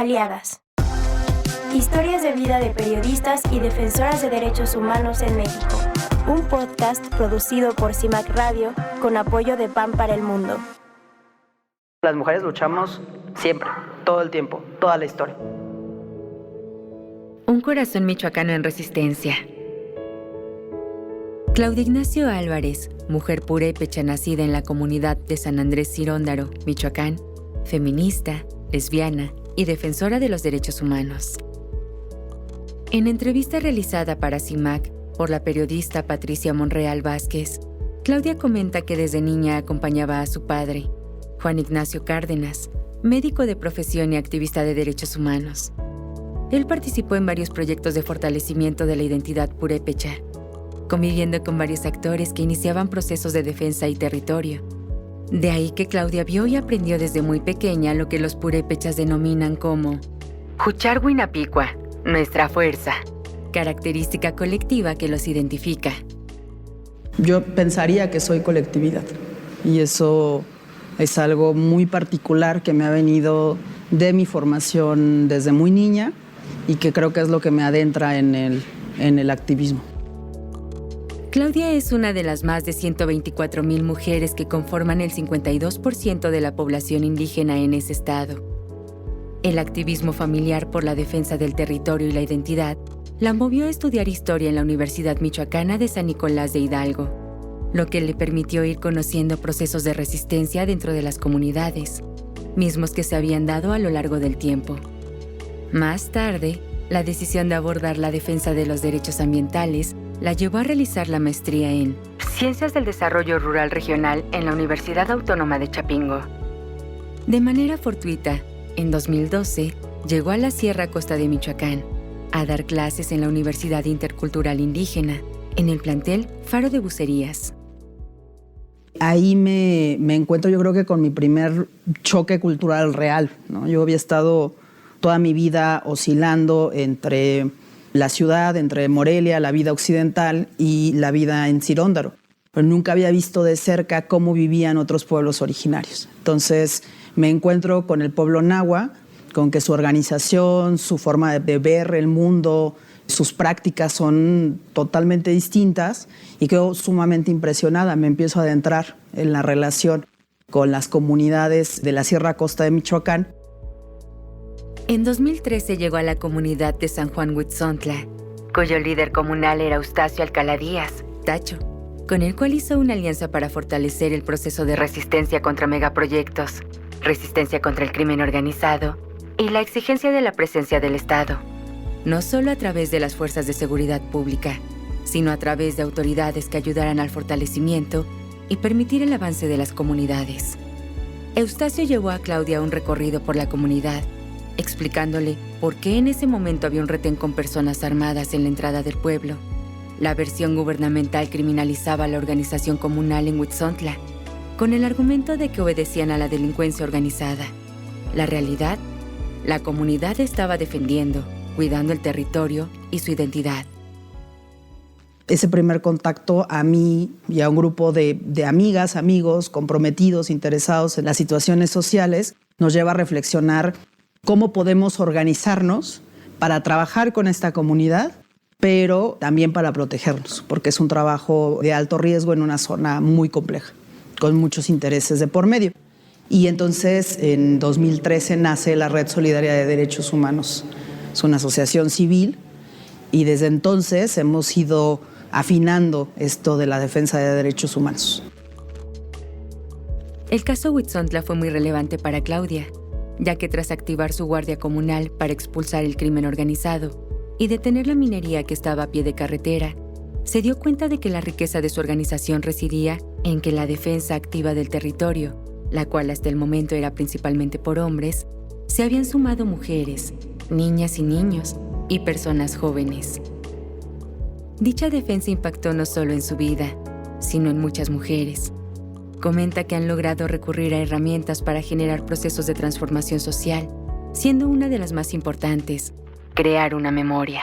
Aliadas. Historias de vida de periodistas y defensoras de derechos humanos en México. Un podcast producido por CIMAC Radio con apoyo de PAN para el Mundo. Las mujeres luchamos siempre, todo el tiempo, toda la historia. Un corazón michoacano en resistencia. Claudia Ignacio Álvarez, mujer purépecha nacida en la comunidad de San Andrés Ciróndaro, Michoacán, feminista, lesbiana y defensora de los derechos humanos. En entrevista realizada para CIMAC por la periodista Patricia Monreal Vázquez, Claudia comenta que desde niña acompañaba a su padre, Juan Ignacio Cárdenas, médico de profesión y activista de derechos humanos. Él participó en varios proyectos de fortalecimiento de la identidad purépecha, conviviendo con varios actores que iniciaban procesos de defensa y territorio. De ahí que Claudia vio y aprendió desde muy pequeña lo que los purépechas denominan como Hucharhuinapicua, nuestra fuerza, característica colectiva que los identifica. Yo pensaría que soy colectividad y eso es algo muy particular que me ha venido de mi formación desde muy niña y que creo que es lo que me adentra en el activismo. Claudia es una de las más de 124,000 mujeres que conforman el 52% de la población indígena en ese estado. El activismo familiar por la defensa del territorio y la identidad la movió a estudiar historia en la Universidad Michoacana de San Nicolás de Hidalgo, lo que le permitió ir conociendo procesos de resistencia dentro de las comunidades, mismos que se habían dado a lo largo del tiempo. Más tarde, la decisión de abordar la defensa de los derechos ambientales la llevó a realizar la maestría en Ciencias del Desarrollo Rural Regional en la Universidad Autónoma de Chapingo. De manera fortuita, en 2012, llegó a la Sierra Costa de Michoacán a dar clases en la Universidad Intercultural Indígena, en el plantel Faro de Bucerías. Ahí me encuentro yo creo que con mi primer choque cultural real, ¿no? Yo había estado toda mi vida oscilando entre la ciudad, entre Morelia, la vida occidental y la vida en Ciróndaro. Pero nunca había visto de cerca cómo vivían otros pueblos originarios. Entonces me encuentro con el pueblo náhuatl, con que su organización, su forma de ver el mundo, sus prácticas son totalmente distintas y quedo sumamente impresionada. Me empiezo a adentrar en la relación con las comunidades de la Sierra Costa de Michoacán. En 2013 llegó a la comunidad de San Juan Huitzontla, cuyo líder comunal era Eustacio Alcalá Díaz, Tacho, con el cual hizo una alianza para fortalecer el proceso de resistencia contra megaproyectos, resistencia contra el crimen organizado y la exigencia de la presencia del Estado, no solo a través de las fuerzas de seguridad pública, sino a través de autoridades que ayudaran al fortalecimiento y permitir el avance de las comunidades. Eustacio llevó a Claudia a un recorrido por la comunidad, explicándole por qué en ese momento había un retén con personas armadas en la entrada del pueblo. La versión gubernamental criminalizaba a la organización comunal en Huitzontla, con el argumento de que obedecían a la delincuencia organizada. La realidad, la comunidad estaba defendiendo, cuidando el territorio y su identidad. Ese primer contacto a mí y a un grupo de amigas, amigos comprometidos, interesados en las situaciones sociales, nos lleva a reflexionar cómo podemos organizarnos para trabajar con esta comunidad, pero también para protegernos, porque es un trabajo de alto riesgo en una zona muy compleja, con muchos intereses de por medio. Y entonces, en 2013 nace la Red Solidaria de Derechos Humanos. Es una asociación civil y desde entonces hemos ido afinando esto de la defensa de derechos humanos. El caso Huitzontla fue muy relevante para Claudia, ya que tras activar su guardia comunal para expulsar el crimen organizado y detener la minería que estaba a pie de carretera, se dio cuenta de que la riqueza de su organización residía en que la defensa activa del territorio, la cual hasta el momento era principalmente por hombres, se habían sumado mujeres, niñas y niños, y personas jóvenes. Dicha defensa impactó no solo en su vida, sino en muchas mujeres. Comenta que han logrado recurrir a herramientas para generar procesos de transformación social, siendo una de las más importantes, crear una memoria.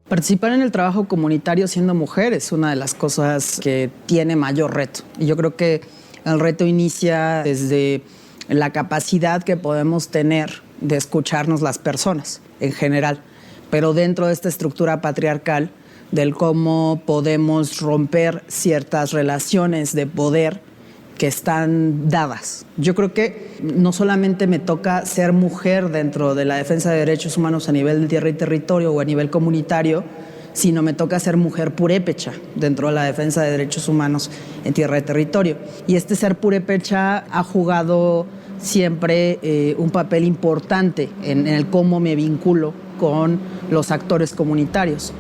Participar en el trabajo comunitario siendo mujer es una de las cosas que tiene mayor reto. Y yo creo que el reto inicia desde la capacidad que podemos tener de escucharnos las personas en general, pero dentro de esta estructura patriarcal del cómo podemos romper ciertas relaciones de poder que están dadas. Yo creo que no solamente me toca ser mujer dentro de la defensa de derechos humanos a nivel de tierra y territorio o a nivel comunitario, sino me toca ser mujer purépecha dentro de la defensa de derechos humanos en tierra y territorio. Y este ser purépecha ha jugado siempre un papel importante en el cómo me vinculo con los actores comunitarios.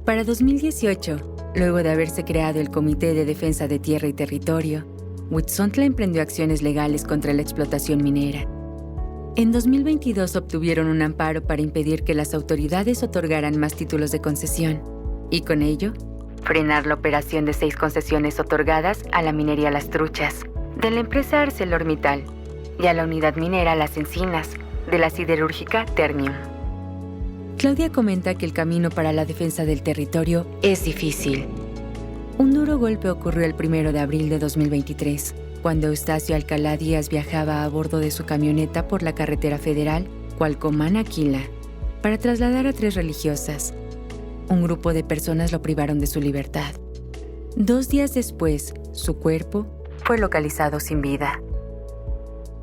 Para 2018, luego de haberse creado el Comité de Defensa de Tierra y Territorio, Huitzontla emprendió acciones legales contra la explotación minera. En 2022 obtuvieron un amparo para impedir que las autoridades otorgaran más títulos de concesión y con ello, frenar la operación de 6 concesiones otorgadas a la minería Las Truchas, de la empresa ArcelorMittal, y a la unidad minera Las Encinas, de la siderúrgica Ternium. Claudia comenta que el camino para la defensa del territorio es difícil. Un duro golpe ocurrió el 1 de abril de 2023, cuando Eustacio Alcalá Díaz viajaba a bordo de su camioneta por la carretera federal Cualcomán-Aquila para trasladar a 3 religiosas. Un grupo de personas lo privaron de su libertad. 2 días después, su cuerpo fue localizado sin vida.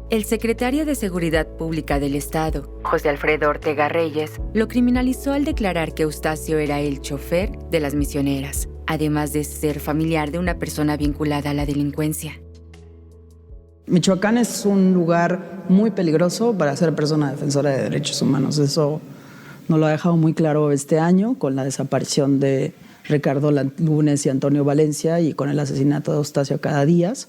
El secretario de Seguridad Pública del Estado, José Alfredo Ortega Reyes, lo criminalizó al declarar que Eustacio era el chofer de las misioneras, además de ser familiar de una persona vinculada a la delincuencia. Michoacán es un lugar muy peligroso para ser persona defensora de derechos humanos. Eso nos lo ha dejado muy claro este año con la desaparición de Ricardo Lunes y Antonio Valencia y con el asesinato de Eustacio Cadadías.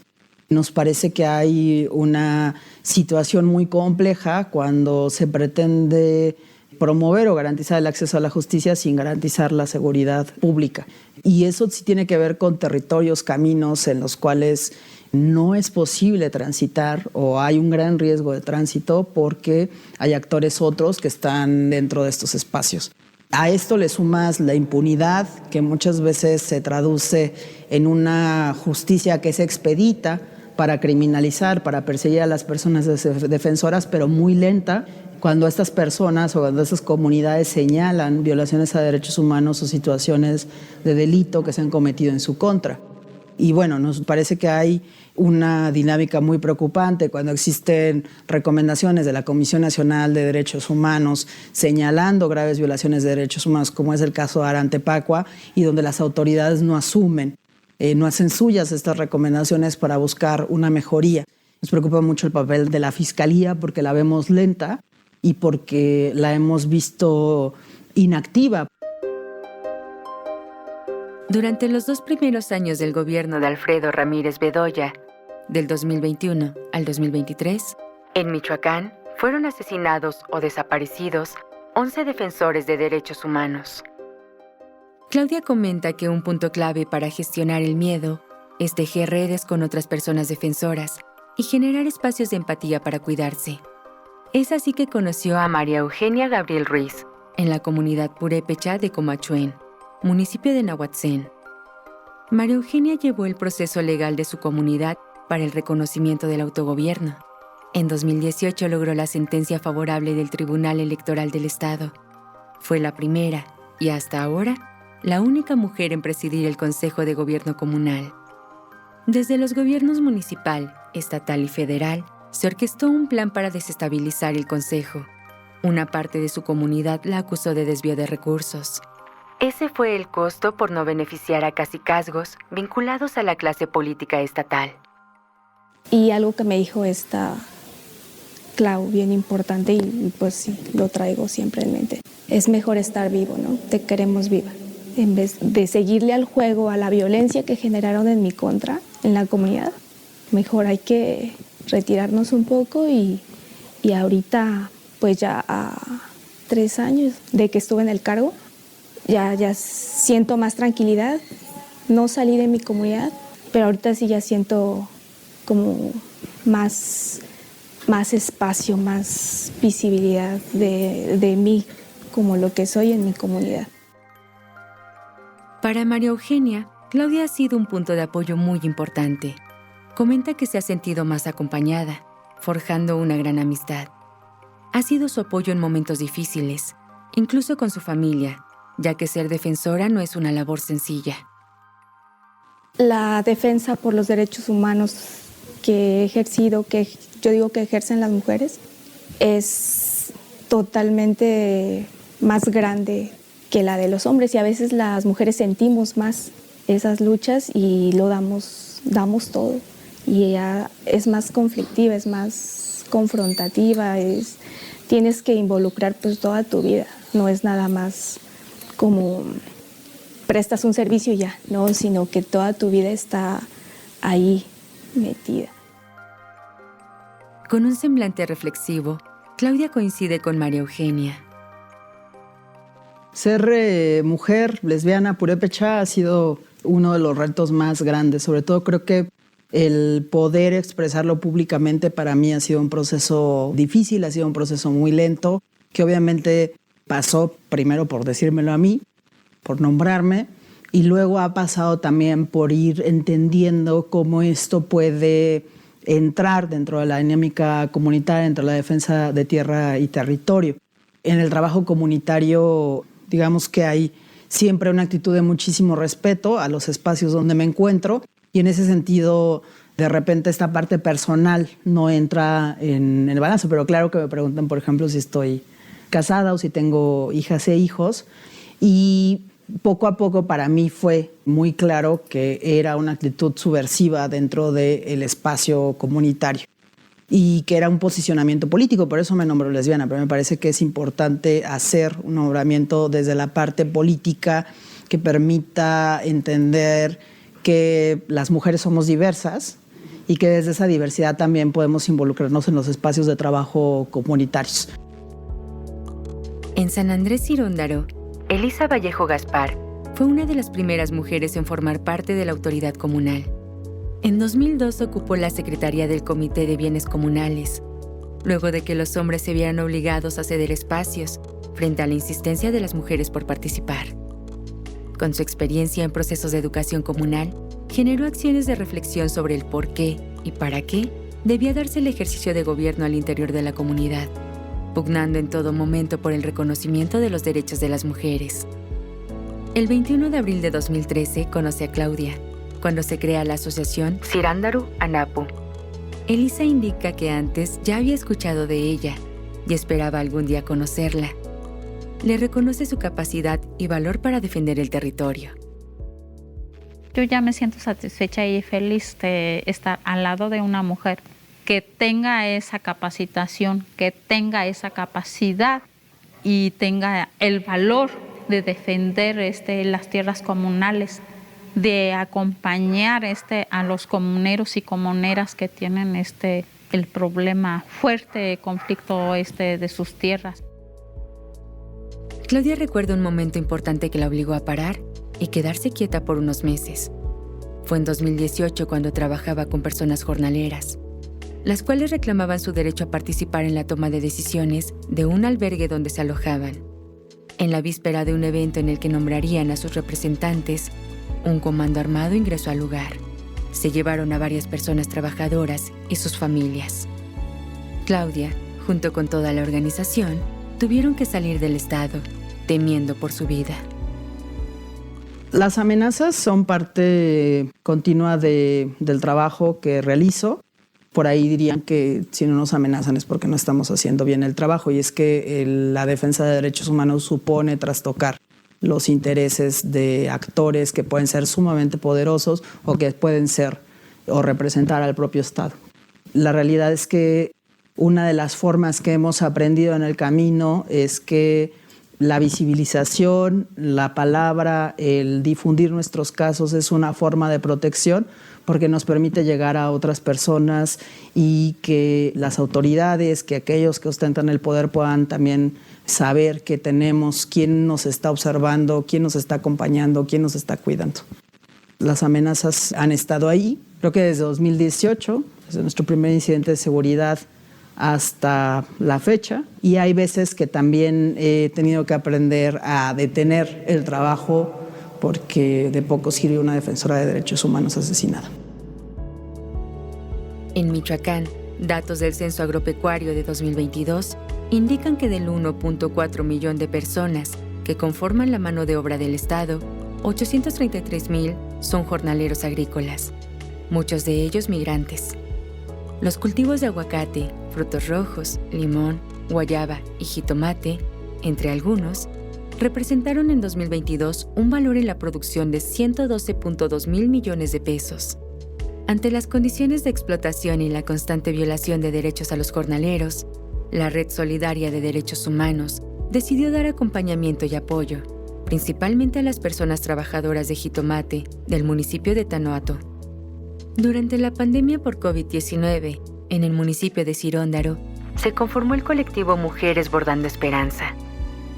Nos parece que hay una situación muy compleja cuando se pretende promover o garantizar el acceso a la justicia sin garantizar la seguridad pública. Y eso sí tiene que ver con territorios, caminos en los cuales no es posible transitar o hay un gran riesgo de tránsito porque hay actores otros que están dentro de estos espacios. A esto le sumas la impunidad, que muchas veces se traduce en una justicia que es expedita para criminalizar, para perseguir a las personas defensoras, pero muy lenta cuando estas personas o cuando estas comunidades señalan violaciones a derechos humanos o situaciones de delito que se han cometido en su contra. Y bueno, nos parece que hay una dinámica muy preocupante cuando existen recomendaciones de la Comisión Nacional de Derechos Humanos señalando graves violaciones de derechos humanos, como es el caso de Arantepacua, y donde las autoridades no asumen, no hacen suyas estas recomendaciones para buscar una mejoría. Nos preocupa mucho el papel de la Fiscalía porque la vemos lenta y porque la hemos visto inactiva. Durante los 2 primeros años del gobierno de Alfredo Ramírez Bedoya, del 2021 al 2023, en Michoacán fueron asesinados o desaparecidos 11 defensores de derechos humanos. Claudia comenta que un punto clave para gestionar el miedo es tejer redes con otras personas defensoras y generar espacios de empatía para cuidarse. Es así que conoció a María Eugenia Gabriel Ruiz en la comunidad purépecha de Comachuén, municipio de Nahuatzén. María Eugenia llevó el proceso legal de su comunidad para el reconocimiento del autogobierno. En 2018 logró la sentencia favorable del Tribunal Electoral del Estado. Fue la primera, y hasta ahora, la única mujer en presidir el Consejo de Gobierno Comunal. Desde los gobiernos municipal, estatal y federal, se orquestó un plan para desestabilizar el Consejo. Una parte de su comunidad la acusó de desvío de recursos. Ese fue el costo por no beneficiar a cacicazgos vinculados a la clase política estatal. Y algo que me dijo esta Clau, bien importante, y pues sí, lo traigo siempre en mente. Es mejor estar vivo, ¿no? Te queremos viva. En vez de seguirle al juego, a la violencia que generaron en mi contra, en la comunidad, mejor hay que retirarnos un poco y ahorita, pues ya a 3 años de que estuve en el cargo, ya siento más tranquilidad. No salí de mi comunidad, pero ahorita sí ya siento como más espacio, más visibilidad de mí como lo que soy en mi comunidad. Para María Eugenia, Claudia ha sido un punto de apoyo muy importante. Comenta que se ha sentido más acompañada, forjando una gran amistad. Ha sido su apoyo en momentos difíciles, incluso con su familia, ya que ser defensora no es una labor sencilla. La defensa por los derechos humanos que he ejercido, que yo digo que ejercen las mujeres, es totalmente más grande que la de los hombres, y a veces las mujeres sentimos más esas luchas y lo damos todo, y ella es más conflictiva, es más confrontativa, tienes que involucrar pues toda tu vida, no es nada más como prestas un servicio y ya, no, sino que toda tu vida está ahí metida. Con un semblante reflexivo, Claudia coincide con María Eugenia. Ser mujer lesbiana purépecha ha sido uno de los retos más grandes. Sobre todo creo que el poder expresarlo públicamente para mí ha sido un proceso difícil, ha sido un proceso muy lento, que obviamente pasó primero por decírmelo a mí, por nombrarme, y luego ha pasado también por ir entendiendo cómo esto puede entrar dentro de la dinámica comunitaria, dentro de la defensa de tierra y territorio. En el trabajo comunitario, digamos que hay siempre una actitud de muchísimo respeto a los espacios donde me encuentro, y en ese sentido, de repente esta parte personal no entra en el balance, pero claro que me preguntan, por ejemplo, si estoy casada o si tengo hijas e hijos, y poco a poco para mí fue muy claro que era una actitud subversiva dentro del espacio comunitario y que era un posicionamiento político, por eso me nombro lesbiana, pero me parece que es importante hacer un nombramiento desde la parte política que permita entender que las mujeres somos diversas y que desde esa diversidad también podemos involucrarnos en los espacios de trabajo comunitarios. En San Andrés Ciróndaro, Elisa Vallejo Gaspar fue una de las primeras mujeres en formar parte de la autoridad comunal. En 2002 ocupó la secretaría del Comité de Bienes Comunales, luego de que los hombres se vieran obligados a ceder espacios frente a la insistencia de las mujeres por participar. Con su experiencia en procesos de educación comunal, generó acciones de reflexión sobre el por qué y para qué debía darse el ejercicio de gobierno al interior de la comunidad, pugnando en todo momento por el reconocimiento de los derechos de las mujeres. El 21 de abril de 2013 conoce a Claudia, cuando se crea la asociación Cirandaru Anapu. Elisa indica que antes ya había escuchado de ella y esperaba algún día conocerla. Le reconoce su capacidad y valor para defender el territorio. Yo ya me siento satisfecha y feliz de estar al lado de una mujer que tenga esa capacitación, que tenga esa capacidad y tenga el valor de defender las tierras comunales, de acompañar a los comuneros y comuneras que tienen el problema fuerte, conflicto de sus tierras. Claudia recuerda un momento importante que la obligó a parar y quedarse quieta por unos meses. Fue en 2018 cuando trabajaba con personas jornaleras, las cuales reclamaban su derecho a participar en la toma de decisiones de un albergue donde se alojaban. En la víspera de un evento en el que nombrarían a sus representantes, un comando armado ingresó al lugar. Se llevaron a varias personas trabajadoras y sus familias. Claudia, junto con toda la organización, tuvieron que salir del estado, temiendo por su vida. Las amenazas son parte continua del trabajo que realizo. Por ahí dirían que si no nos amenazan es porque no estamos haciendo bien el trabajo, y es que la defensa de derechos humanos supone trastocar los intereses de actores que pueden ser sumamente poderosos o que pueden ser o representar al propio Estado. La realidad es que una de las formas que hemos aprendido en el camino es que la visibilización, la palabra, el difundir nuestros casos es una forma de protección porque nos permite llegar a otras personas y que las autoridades, que aquellos que ostentan el poder puedan también saber que tenemos quién nos está observando, quién nos está acompañando, quién nos está cuidando. Las amenazas han estado ahí, creo que desde 2018, desde nuestro primer incidente de seguridad hasta la fecha, y hay veces que también he tenido que aprender a detener el trabajo porque de poco sirve una defensora de derechos humanos asesinada. En Michoacán, Datos del Censo Agropecuario de 2022 indican que del 1.4 millón de personas que conforman la mano de obra del Estado, 833,000 son jornaleros agrícolas, muchos de ellos migrantes. Los cultivos de aguacate, frutos rojos, limón, guayaba y jitomate, entre algunos, representaron en 2022 un valor en la producción de 112.2 mil millones de pesos. Ante las condiciones de explotación y la constante violación de derechos a los jornaleros, la Red Solidaria de Derechos Humanos decidió dar acompañamiento y apoyo, principalmente a las personas trabajadoras de jitomate del municipio de Tanoato. Durante la pandemia por COVID-19, en el municipio de Ciróndaro, se conformó el colectivo Mujeres Bordando Esperanza,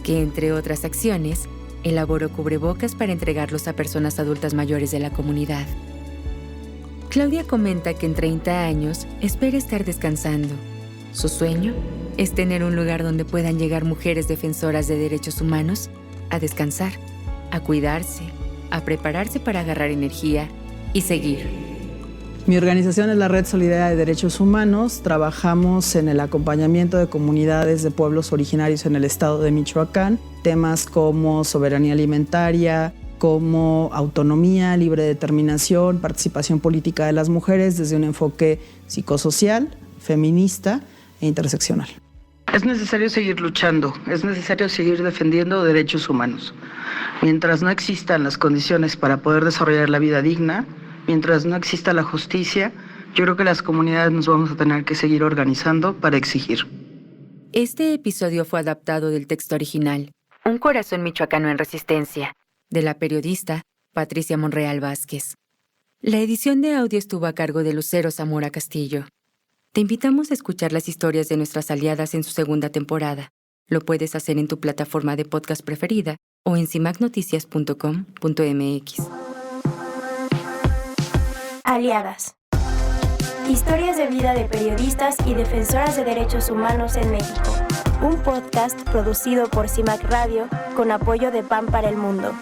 que, entre otras acciones, elaboró cubrebocas para entregarlos a personas adultas mayores de la comunidad. Claudia comenta que en 30 años espera estar descansando. Su sueño es tener un lugar donde puedan llegar mujeres defensoras de derechos humanos a descansar, a cuidarse, a prepararse para agarrar energía y seguir. Mi organización es la Red Solidaria de Derechos Humanos. Trabajamos en el acompañamiento de comunidades de pueblos originarios en el estado de Michoacán, temas como soberanía alimentaria, como autonomía, libre determinación, participación política de las mujeres desde un enfoque psicosocial, feminista e interseccional. Es necesario seguir luchando, es necesario seguir defendiendo derechos humanos. Mientras no existan las condiciones para poder desarrollar la vida digna, mientras no exista la justicia, yo creo que las comunidades nos vamos a tener que seguir organizando para exigir. Este episodio fue adaptado del texto original, Un corazón michoacano en resistencia, de la periodista Patricia Monreal Vázquez. La edición de audio estuvo a cargo de Lucero Zamora Castillo. Te invitamos a escuchar las historias de nuestras aliadas en su segunda temporada. Lo puedes hacer en tu plataforma de podcast preferida o en cimacnoticias.com.mx. Aliadas. Historias de vida de periodistas y defensoras de derechos humanos en México. Un podcast producido por CIMAC Radio con apoyo de PAN para el Mundo.